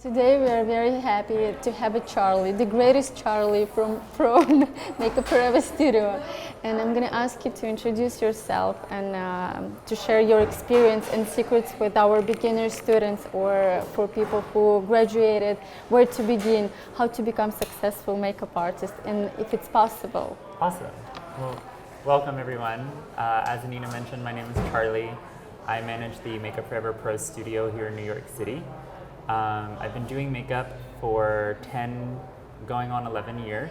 Today we are very happy to have a Charlie, the greatest Charlie from Makeup Forever Studio. And I'm going to ask you to introduce yourself and to share your experience and secrets with our beginner students or for people who graduated, where to begin, how to become successful makeup artist, and if it's possible. Awesome. Well, welcome everyone. As Anina mentioned, my name is Charlie. I manage the Makeup Forever Pro Studio here in New York City. I've been doing makeup for 10, going on 11 years.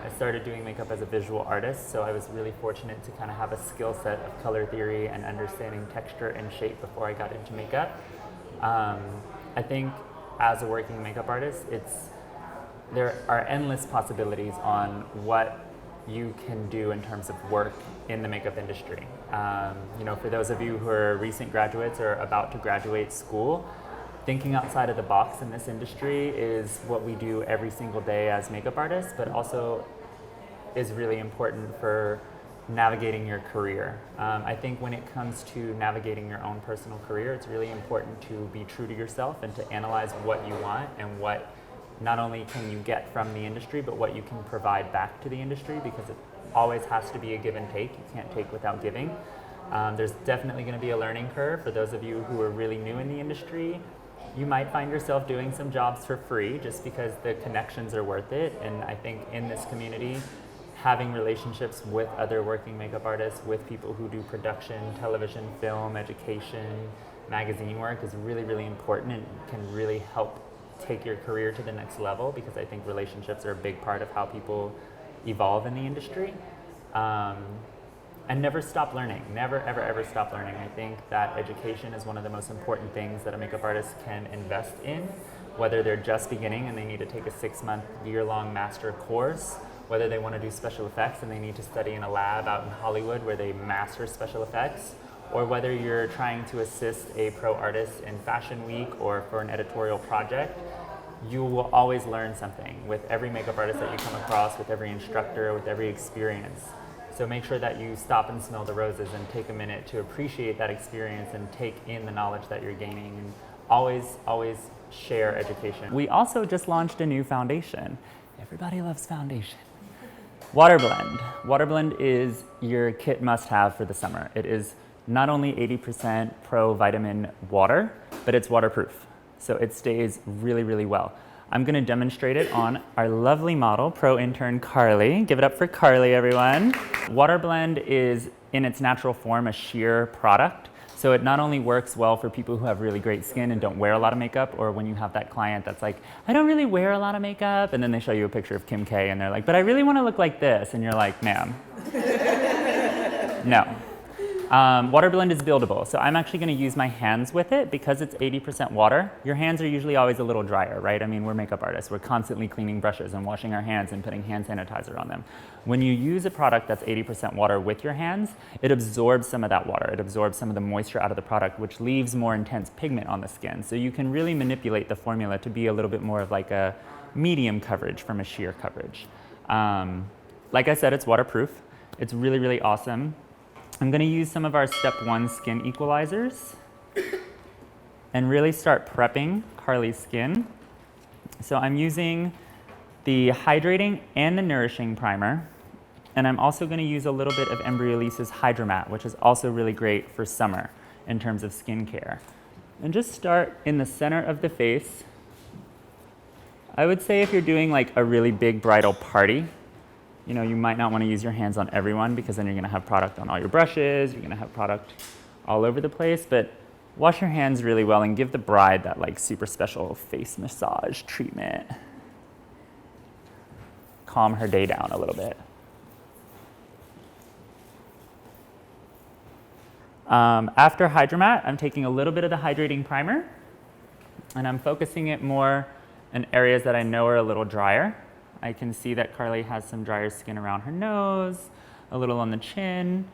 I started doing makeup as a visual artist, so I was really fortunate to kind of have a skill set of color theory and understanding texture and shape before I got into makeup. I think as a working makeup artist, there are endless possibilities on what you can do in terms of work in the makeup industry. For those of you who are recent graduates or about to graduate school, thinking outside of the box in this industry is what we do every single day as makeup artists, but also is really important for navigating your career. I think when it comes to navigating your own personal career, it's really important to be true to yourself and to analyze what you want and what not only can you get from the industry, but what you can provide back to the industry, because it always has to be a give and take. You can't take without giving. There's definitely going to be a learning curve for those of you who are really new in the industry. You might find yourself doing some jobs for free just because the connections are worth it. And I think in this community, having relationships with other working makeup artists, with people who do production, television, film, education, magazine work is really, really important and can really help take your career to the next level, because I think relationships are a big part of how people evolve in the industry. And never stop learning. Never, ever, ever stop learning. I think that education is one of the most important things that a makeup artist can invest in, whether they're just beginning and they need to take a 6-month, year-long master course, whether they want to do special effects and they need to study in a lab out in Hollywood where they master special effects, or whether you're trying to assist a pro artist in Fashion Week or for an editorial project. You will always learn something with every makeup artist that you come across, with every instructor, with every experience. So make sure that you stop and smell the roses and take a minute to appreciate that experience and take in the knowledge that you're gaining, and always, always share education. We also just launched a new foundation. Everybody loves foundation. Water Blend. Water Blend is your kit must-have for the summer. It is not only 80% pro vitamin water, but it's waterproof. So it stays really, really well. I'm going to demonstrate it on our lovely model, pro intern Carly. Give it up for Carly, everyone. Water Blend is, in its natural form, a sheer product. So it not only works well for people who have really great skin and don't wear a lot of makeup, or when you have that client that's like, I don't really wear a lot of makeup, and then they show you a picture of Kim K and they're like, but I really want to look like this, and you're like, ma'am, no. Water Blend is buildable, so I'm actually going to use my hands with it because it's 80% water. Your hands are usually always a little drier, right? I mean, we're makeup artists. We're constantly cleaning brushes and washing our hands and putting hand sanitizer on them. When you use a product that's 80% water with your hands, it absorbs some of that water. It absorbs some of the moisture out of the product, which leaves more intense pigment on the skin. So you can really manipulate the formula to be a little bit more of like a medium coverage from a sheer coverage. Like I said, it's waterproof. It's really, really awesome. I'm going to use some of our step 1 skin equalizers and really start prepping Carly's skin. So I'm using the Hydrating and the Nourishing Primer, and I'm also going to use a little bit of Embryolisa's Hydromat, which is also really great for summer in terms of skincare. And just start in the center of the face. I would say if you're doing like a really big bridal party, you might not want to use your hands on everyone, because then you're going to have product on all your brushes, you're going to have product all over the place, but wash your hands really well and give the bride that like super special face massage treatment. Calm her day down a little bit. After Hydromat, I'm taking a little bit of the Hydrating Primer, and I'm focusing it more in areas that I know are a little drier. I can see that Carly has some drier skin around her nose, a little on the chin.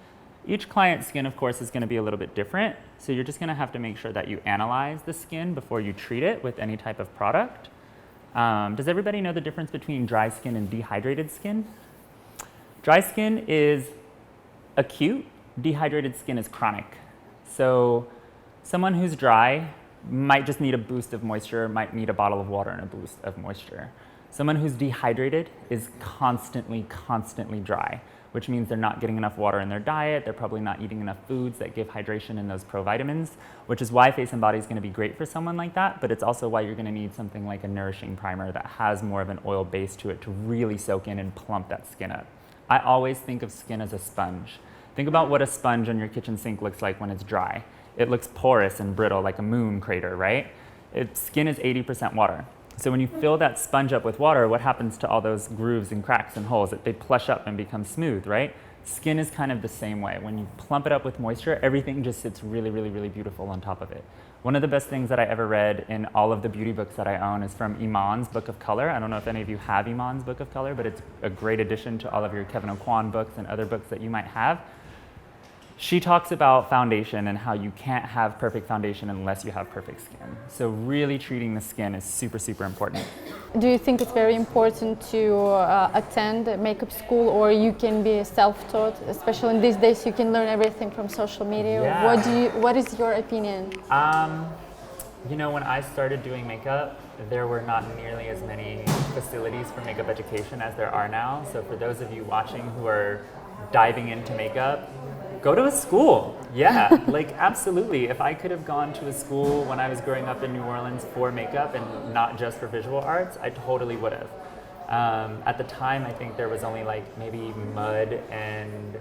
Each client's skin, of course, is going to be a little bit different, so you're just going to have to make sure that you analyze the skin before you treat it with any type of product. Does everybody know the difference between dry skin and dehydrated skin? Dry skin is acute, dehydrated skin is chronic. So someone who's dry might just need a boost of moisture, might need a bottle of water and a boost of moisture. Someone who's dehydrated is constantly dry, which means they're not getting enough water in their diet, they're probably not eating enough foods that give hydration and those provitamins, which is why Face and Body is going to be great for someone like that, but it's also why you're going to need something like a nourishing primer that has more of an oil base to it to really soak in and plump that skin up. I always think of skin as a sponge. Think about what a sponge on your kitchen sink looks like when it's dry. It looks porous and brittle like a moon crater, right? Skin is 80% water. So when you fill that sponge up with water, what happens to all those grooves and cracks and holes? They plush up and become smooth, right? Skin is kind of the same way. When you plump it up with moisture, everything just sits really beautiful on top of it. One of the best things that I ever read in all of the beauty books that I own is from Iman's Book of Color. I don't know if any of you have Iman's Book of Color, but it's a great addition to all of your Kevin O'Quan books and other books that you might have. She talks about foundation and how you can't have perfect foundation unless you have perfect skin. So really treating the skin is super important. Do you think it's very important to attend makeup school, or you can be self-taught? Especially in these days, you can learn everything from social media. Yeah. What is your opinion? You know, when I started doing makeup, there were not nearly as many facilities for makeup education as there are now. So for those of you watching who are diving into makeup, go to a school. Yeah, like absolutely. If I could have gone to a school when I was growing up in New Orleans for makeup and not just for visual arts, I totally would have. At the time, I think there was only like maybe Mud and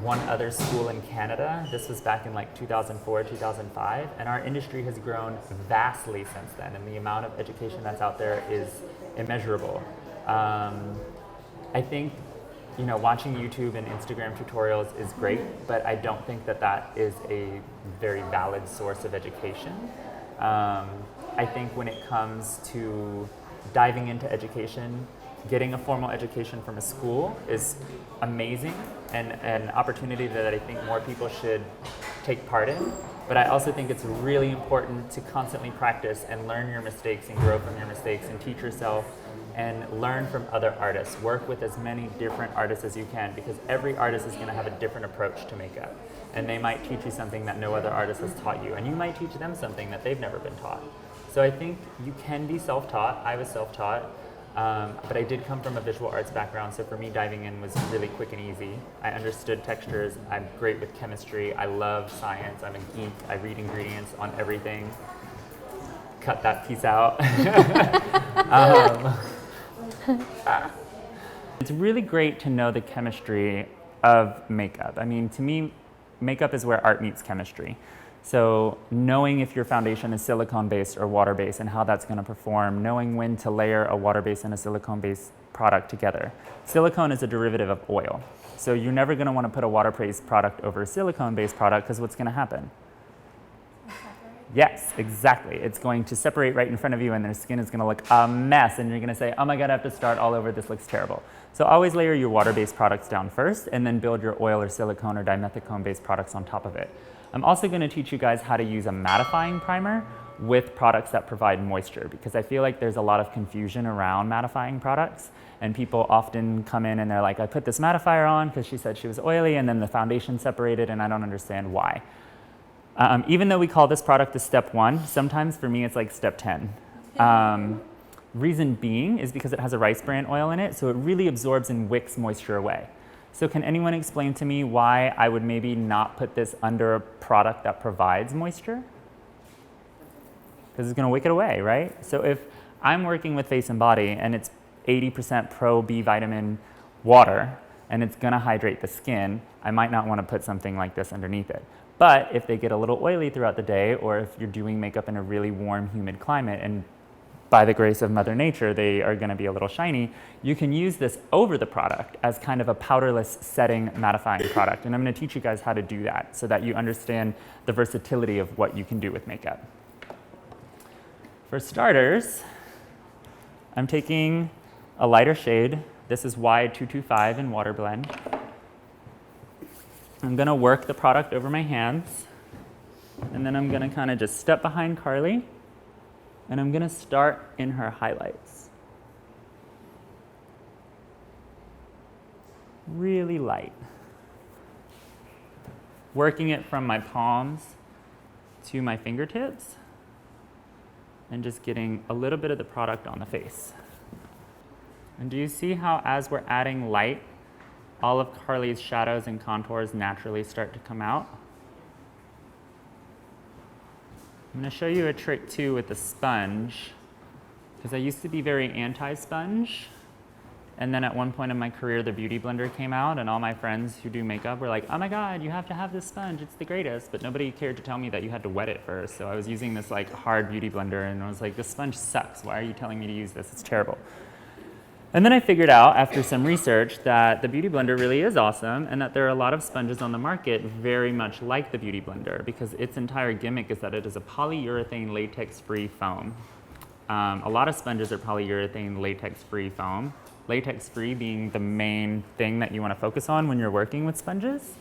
one other school in Canada. This was back in like 2004, 2005, and our industry has grown vastly since then, and the amount of education that's out there is immeasurable. I think, you know, watching YouTube and Instagram tutorials is great, but I don't think that that is a very valid source of education. I think when it comes to diving into education, getting a formal education from a school is amazing and an opportunity that I think more people should take part in. But I also think it's really important to constantly practice and learn your mistakes and grow from your mistakes and teach yourself and learn from other artists. Work with as many different artists as you can, because every artist is going to have a different approach to makeup. And they might teach you something that no other artist has taught you, and you might teach them something that they've never been taught. So I think you can be self-taught. I was self-taught, but I did come from a visual arts background, so for me diving in was really quick and easy. I understood textures, I'm great with chemistry, I love science, I'm a geek, I read ingredients on everything. Cut that piece out. It's really great to know the chemistry of makeup. I mean, to me, makeup is where art meets chemistry. So knowing if your foundation is silicone-based or water-based and how that's going to perform, knowing when to layer a water-based and a silicone-based product together. Silicone is a derivative of oil. So you're never going to want to put a water-based product over a silicone-based product, because what's going to happen? Yes, exactly. It's going to separate right in front of you, and their skin is going to look a mess, and you're going to say, oh my God, I have to start all over, this looks terrible. So always layer your water-based products down first, and then build your oil or silicone or dimethicone-based products on top of it. I'm also going to teach you guys how to use a mattifying primer with products that provide moisture, because I feel like there's a lot of confusion around mattifying products, and people often come in and they're like, I put this mattifier on because she said she was oily, and then the foundation separated, and I don't understand why. Even though we call this product a step 1, sometimes for me it's like step 10. Reason being is because it has a rice bran oil in it, so it really absorbs and wicks moisture away. So can anyone explain to me why I would maybe not put this under a product that provides moisture? Because it's going to wick it away, right? So if I'm working with Face and Body and it's 80% pro B vitamin water and it's going to hydrate the skin, I might not want to put something like this underneath it. But if they get a little oily throughout the day, or if you're doing makeup in a really warm, humid climate, and by the grace of Mother Nature, they are going to be a little shiny, you can use this over the product as kind of a powderless setting mattifying product. And I'm going to teach you guys how to do that so that you understand the versatility of what you can do with makeup. For starters, I'm taking a lighter shade. This is Y225 in Water Blend. I'm going to work the product over my hands, and then I'm going to kind of just step behind Carly, and I'm going to start in her highlights. Really light. Working it from my palms to my fingertips. and just getting a little bit of the product on the face. And do you see how as we're adding light, all of Carly's shadows and contours naturally start to come out? I'm going to show you a trick too with the sponge, because I used to be very anti-sponge. And then at one point in my career, the Beauty Blender came out, and all my friends who do makeup were like, oh my God, you have to have this sponge, it's the greatest. But nobody cared to tell me that you had to wet it first. So I was using this like hard Beauty Blender, and I was like, this sponge sucks. Why are you telling me to use this? It's terrible. And then I figured out after some research that the Beauty Blender really is awesome, and that there are a lot of sponges on the market very much like the Beauty Blender, because its entire gimmick is that it is a polyurethane latex-free foam. A lot of sponges are polyurethane latex-free foam. Latex-free being the main thing that you want to focus on when you're working with sponges.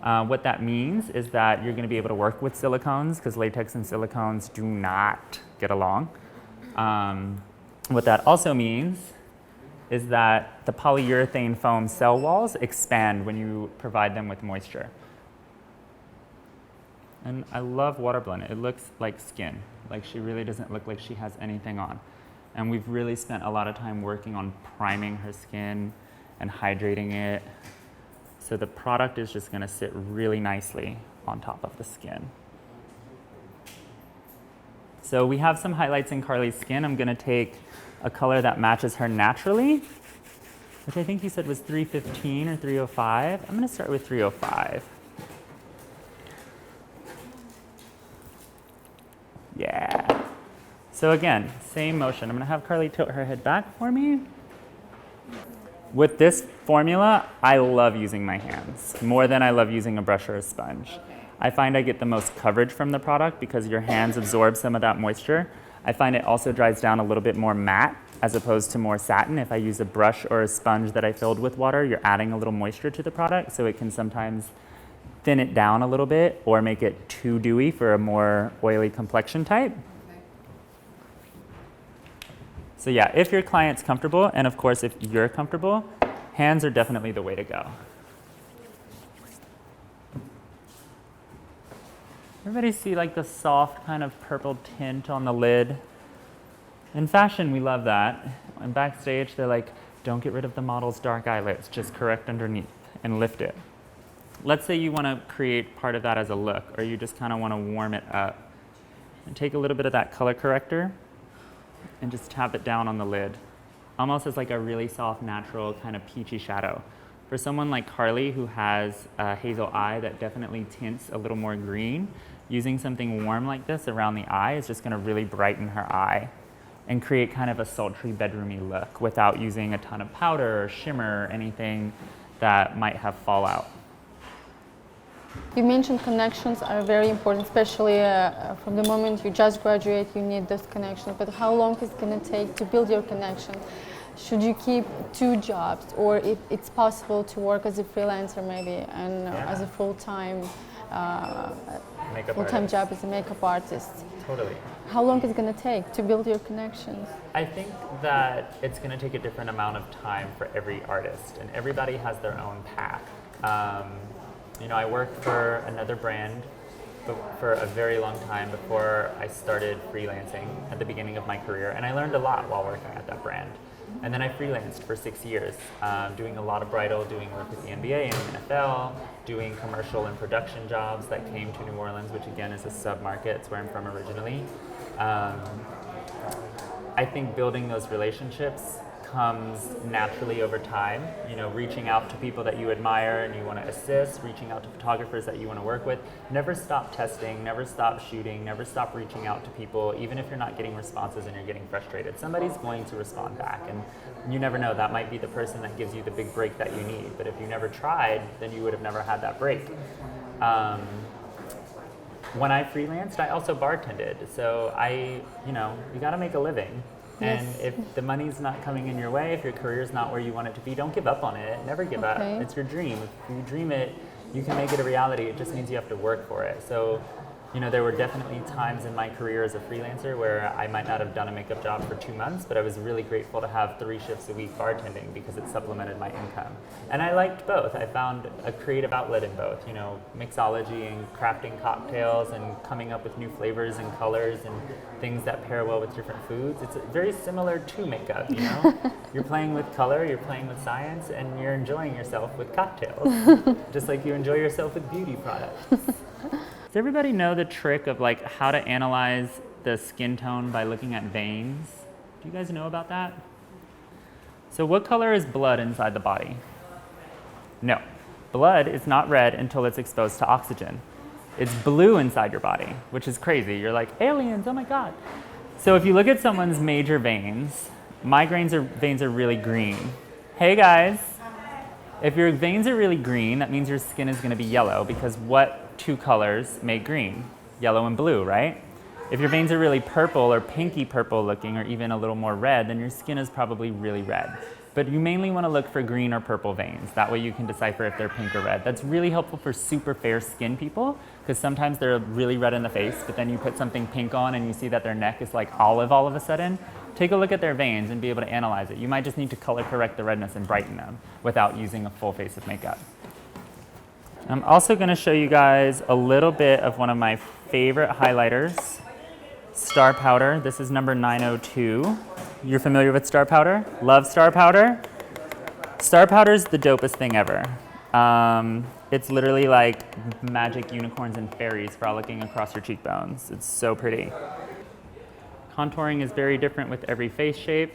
What that means is that you're going to be able to work with silicones, because latex and silicones do not get along. What that also means is that the polyurethane foam cell walls expand when you provide them with moisture. And I love water blend. It looks like skin. Like she really doesn't look like she has anything on. And we've really spent a lot of time working on priming her skin and hydrating it. So the product is just gonna sit really nicely on top of the skin. So we have some highlights in Carly's skin. I'm gonna take a color that matches her naturally, which I think you said was 315 or 305. I'm gonna start with 305. Yeah. So again, same motion. I'm gonna have Carly tilt her head back for me. With this formula, I love using my hands more than I love using a brush or a sponge. I find I get the most coverage from the product because your hands absorb some of that moisture. I find it also dries down a little bit more matte as opposed to more satin. If I use a brush or a sponge that I filled with water, you're adding a little moisture to the product, so it can sometimes thin it down a little bit or make it too dewy for a more oily complexion type. So yeah, if your client's comfortable, and of course if you're comfortable, hands are definitely the way to go. Everybody see like the soft kind of purple tint on the lid? In fashion, we love that. And backstage, they're like, don't get rid of the model's dark eyelids, just correct underneath and lift it. Let's say you want to create part of that as a look, or you just kind of want to warm it up. And take a little bit of that color corrector and just tap it down on the lid, almost as like a really soft, natural kind of peachy shadow. For someone like Carly, who has a hazel eye that definitely tints a little more green, using something warm like this around the eye is just gonna really brighten her eye and create kind of a sultry, bedroomy look without using a ton of powder or shimmer or anything that might have fallout. You mentioned connections are very important, especially from the moment you just graduate, you need those connections. But how long is it going to take to build your connection? Should you keep 2 jobs, or if it's possible to work as a freelancer maybe and as a full-time job as a makeup artist? Totally. How long is it going to take to build your connections? I think that it's going to take a different amount of time for every artist, and everybody has their own path. You know, I worked for another brand for a very long time before I started freelancing at the beginning of my career, and I learned a lot while working at that brand. And then I freelanced for 6 years, doing a lot of bridal, doing work with the NBA and the NFL, doing commercial and production jobs that came to New Orleans, which again is a sub-market. It's where I'm from originally. I think building those relationships comes naturally over time, you know, reaching out to people that you admire and you want to assist, reaching out to photographers that you want to work with. Never stop testing, never stop shooting, never stop reaching out to people, even if you're not getting responses and you're getting frustrated. Somebody's going to respond back, and you never know, that might be the person that gives you the big break that you need. But if you never tried, then you would have never had that break. When I freelanced, I also bartended. So you gotta make a living. Yes. And if the money's not coming in your way, if your career's not where you want it to be, don't give up on it. Never give up. It's your dream. If you dream it, you can make it a reality. It just means you have to work for it. So, there were definitely times in my career as a freelancer where I might not have done a makeup job for 2 months, but I was really grateful to have 3 shifts a week bartending because it supplemented my income. And I liked both. I found a creative outlet in both, mixology and crafting cocktails and coming up with new flavors and colors and things that pair well with different foods. It's very similar to makeup, You're playing with color, you're playing with science, and you're enjoying yourself with cocktails, just like you enjoy yourself with beauty products. Does everybody know the trick of how to analyze the skin tone by looking at veins? Do you guys know about that? So what color is blood inside the body? No, blood is not red until it's exposed to oxygen. It's blue inside your body, which is crazy. You're like, aliens, oh my God. So if you look at someone's major veins, my veins are really green. Hey guys. If your veins are really green, that means your skin is going to be yellow, because what 2 colors make green? Yellow and blue, right? If your veins are really purple or pinky purple looking, or even a little more red, then your skin is probably really red. But you mainly want to look for green or purple veins. That way you can decipher if they're pink or red. That's really helpful for super fair skin people, because sometimes they're really red in the face, but then you put something pink on and you see that their neck is like olive all of a sudden. Take a look at their veins and be able to analyze it. You might just need to color correct the redness and brighten them without using a full face of makeup. I'm also going to show you guys a little bit of one of my favorite highlighters, Star Powder. This is number 902. You're familiar with Star Powder? Love Star Powder? Star Powder is the dopest thing ever. It's literally like magic unicorns and fairies frolicking across your cheekbones. It's so pretty. Contouring is very different with every face shape.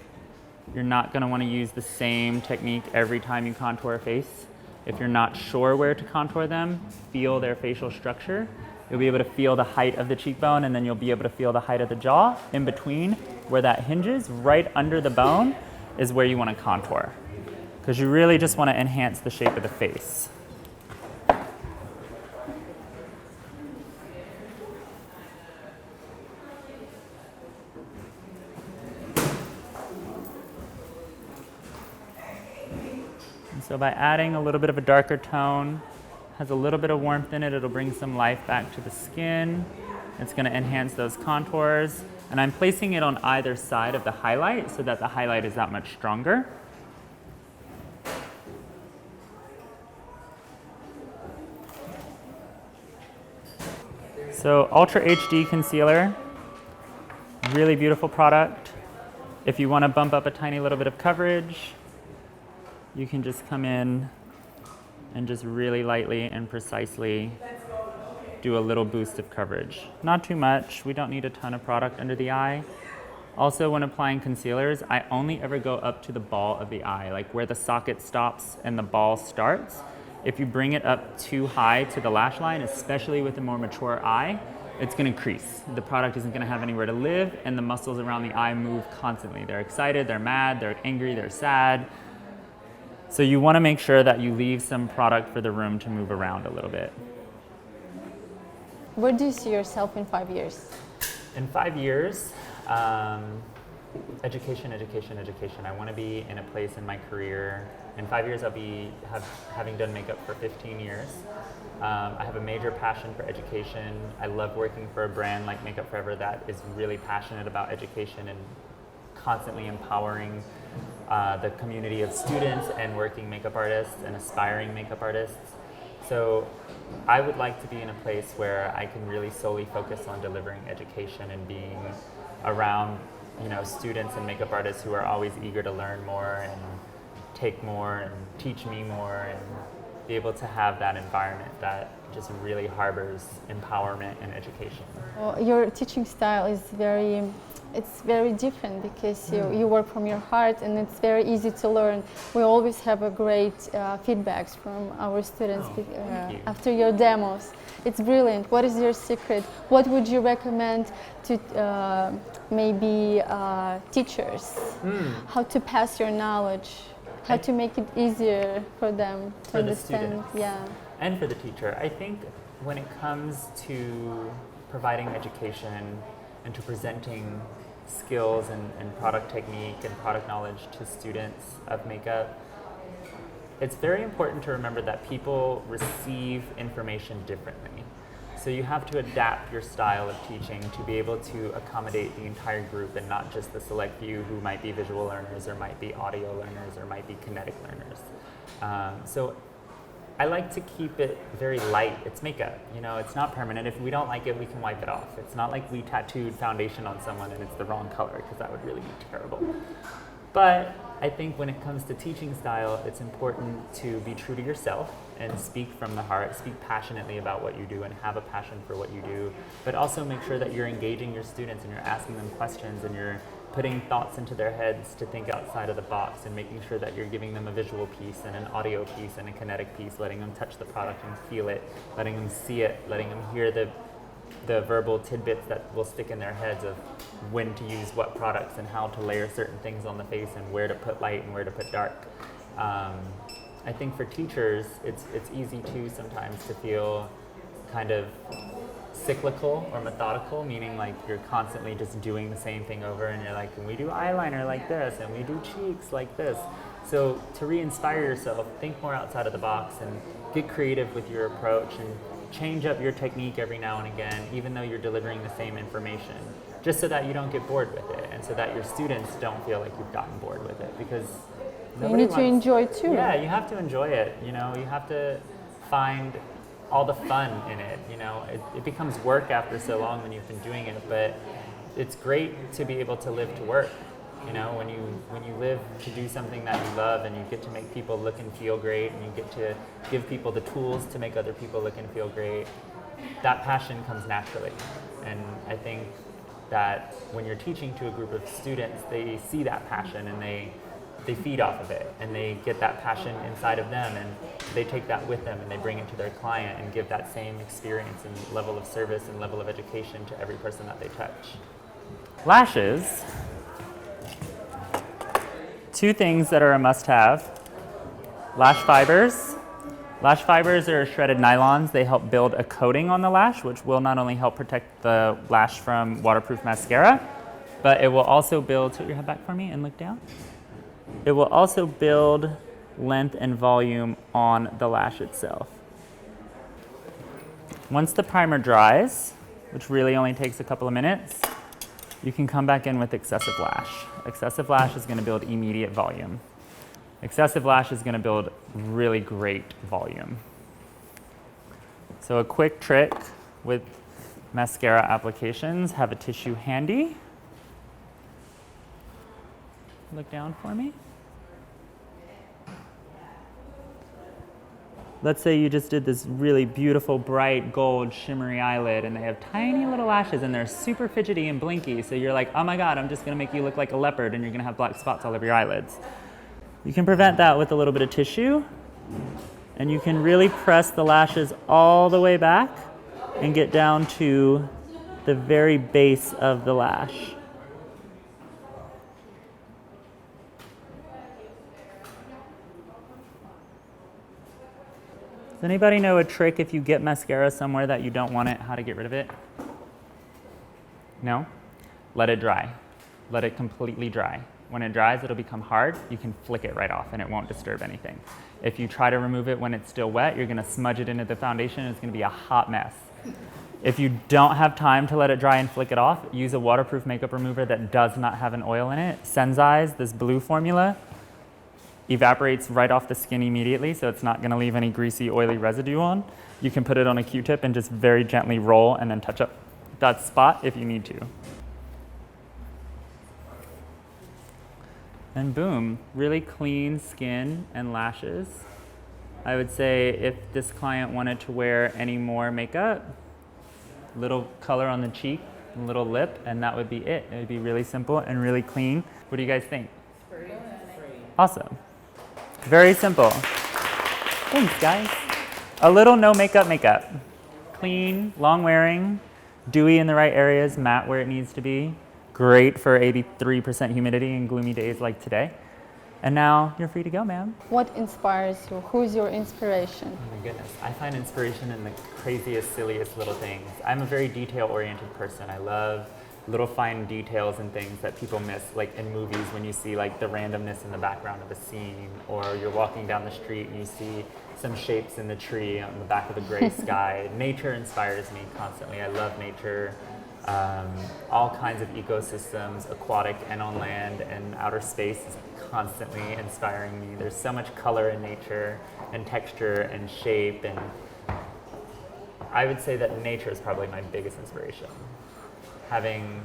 You're not going to want to use the same technique every time you contour a face. If you're not sure where to contour them, feel their facial structure. You'll be able to feel the height of the cheekbone, and then you'll be able to feel the height of the jaw. In between, where that hinges, right under the bone, is where you want to contour, because you really just want to enhance the shape of the face. So by adding a little bit of a darker tone, has a little bit of warmth in it, it'll bring some life back to the skin. It's going to enhance those contours. And I'm placing it on either side of the highlight so that the highlight is that much stronger. So Ultra HD Concealer, really beautiful product. If you want to bump up a tiny little bit of coverage, you can just come in and just really lightly and precisely do a little boost of coverage. Not too much. We don't need a ton of product under the eye. Also, when applying concealers, I only ever go up to the ball of the eye, like where the socket stops and the ball starts. If you bring it up too high to the lash line, especially with a more mature eye, it's going to crease. The product isn't going to have anywhere to live, and the muscles around the eye move constantly. They're excited, they're mad, they're angry, they're sad. So you want to make sure that you leave some product for the room to move around a little bit. Where do you see yourself in 5 years? In 5 years, education. I want to be in a place in my career. In 5 years, I'll be having done makeup for 15 years. I have a major passion for education. I love working for a brand like Makeup Forever that is really passionate about education and constantly empowering the community of students and working makeup artists and aspiring makeup artists. So I would like to be in a place where I can really solely focus on delivering education and being around, students and makeup artists who are always eager to learn more and take more and teach me more, and be able to have that environment that just really harbors empowerment and education. Well, your teaching style is very different because you work from your heart, and it's very easy to learn. We always have a great feedbacks from our students after your demos. It's brilliant. What is your secret? What would you recommend to maybe teachers? How to pass your knowledge? How to make it easier for them to understand? Yeah. And for the teacher. I think when it comes to providing education and to presenting skills and product technique and product knowledge to students of makeup, it's very important to remember that people receive information differently. So you have to adapt your style of teaching to be able to accommodate the entire group and not just the select few who might be visual learners or might be audio learners or might be kinetic learners. So I like to keep it very light. It's makeup, you know, it's not permanent. If we don't like it, we can wipe it off. It's not like we tattooed foundation on someone and it's the wrong color, because that would really be terrible. But I think when it comes to teaching style, it's important to be true to yourself and speak from the heart, speak passionately about what you do and have a passion for what you do, but also make sure that you're engaging your students and you're asking them questions and you're putting thoughts into their heads to think outside of the box, and making sure that you're giving them a visual piece and an audio piece and a kinetic piece, letting them touch the product and feel it, letting them see it, letting them hear the verbal tidbits that will stick in their heads of when to use what products and how to layer certain things on the face and where to put light and where to put dark. I think for teachers, it's easy too sometimes to feel kind of cyclical or methodical, meaning like you're constantly just doing the same thing over, and you're like, and we do eyeliner like this and we do cheeks like this. So to re-inspire yourself, think more outside of the box and get creative with your approach and change up your technique every now and again, even though you're delivering the same information, just so that you don't get bored with it and so that your students don't feel like you've gotten bored with it, because you need to enjoy too. Yeah, you have to enjoy it, you know, you have to find all the fun in it, you know. It becomes work after so long when you've been doing it, but it's great to be able to live to work. You know, when you live to do something that you love and you get to make people look and feel great and you get to give people the tools to make other people look and feel great, that passion comes naturally. And I think that when you're teaching to a group of students, they see that passion and they feed off of it, and they get that passion inside of them, and they take that with them and they bring it to their client and give that same experience and level of service and level of education to every person that they touch. Lashes. Two things that are a must-have. Lash fibers. Lash fibers are shredded nylons. They help build a coating on the lash, which will not only help protect the lash from waterproof mascara, but it will also build, tilt your head back for me and look down. It will also build length and volume on the lash itself. Once the primer dries, which really only takes a couple of minutes, you can come back in with excessive lash. Excessive lash is going to build immediate volume. Excessive lash is going to build really great volume. So a quick trick with mascara applications, have a tissue handy. Look down for me. Let's say you just did this really beautiful, bright, gold, shimmery eyelid, and they have tiny little lashes, and they're super fidgety and blinky, so you're like, oh my God, I'm just gonna make you look like a leopard, and you're gonna have black spots all over your eyelids. You can prevent that with a little bit of tissue, and you can really press the lashes all the way back and get down to the very base of the lash. Does anybody know a trick if you get mascara somewhere that you don't want it, how to get rid of it? No? Let it dry. Let it completely dry. When it dries, it'll become hard. You can flick it right off and it won't disturb anything. If you try to remove it when it's still wet, you're gonna smudge it into the foundation and it's gonna be a hot mess. If you don't have time to let it dry and flick it off, use a waterproof makeup remover that does not have an oil in it. Senzai's, this blue formula, evaporates right off the skin immediately, so it's not gonna leave any greasy, oily residue on. You can put it on a Q-tip and just very gently roll and then touch up that spot if you need to. And boom, really clean skin and lashes. I would say if this client wanted to wear any more makeup, little color on the cheek, little lip, and that would be it. It would be really simple and really clean. What do you guys think? Awesome. Very simple. Thanks, guys. A little no makeup makeup. Clean, long wearing, dewy in the right areas, matte where it needs to be. Great for 83% humidity and gloomy days like today. And now you're free to go, ma'am. What inspires you? Who's your inspiration? Oh my goodness. I find inspiration in the craziest, silliest little things. I'm a very detail-oriented person. I love little fine details and things that people miss, like in movies when you see like the randomness in the background of a scene, or you're walking down the street and you see some shapes in the tree on the back of the gray sky. Nature inspires me constantly. I love nature. All kinds of ecosystems, aquatic and on land, and outer space is constantly inspiring me. There's so much color in nature and texture and shape, and I would say that nature is probably my biggest inspiration. Having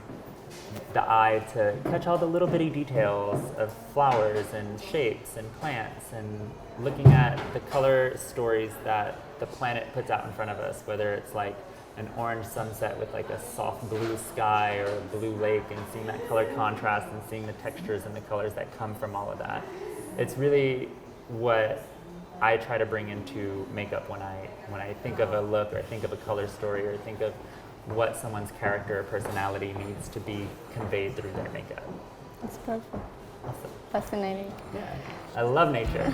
the eye to catch all the little bitty details of flowers and shapes and plants, and looking at the color stories that the planet puts out in front of us, whether it's like an orange sunset with like a soft blue sky or a blue lake, and seeing that color contrast and seeing the textures and the colors that come from all of that. It's really what I try to bring into makeup when I think of a look, or I think of a color story, or think of what someone's character or personality needs to be conveyed through their makeup. That's perfect. Awesome. Fascinating. Yeah. I love nature.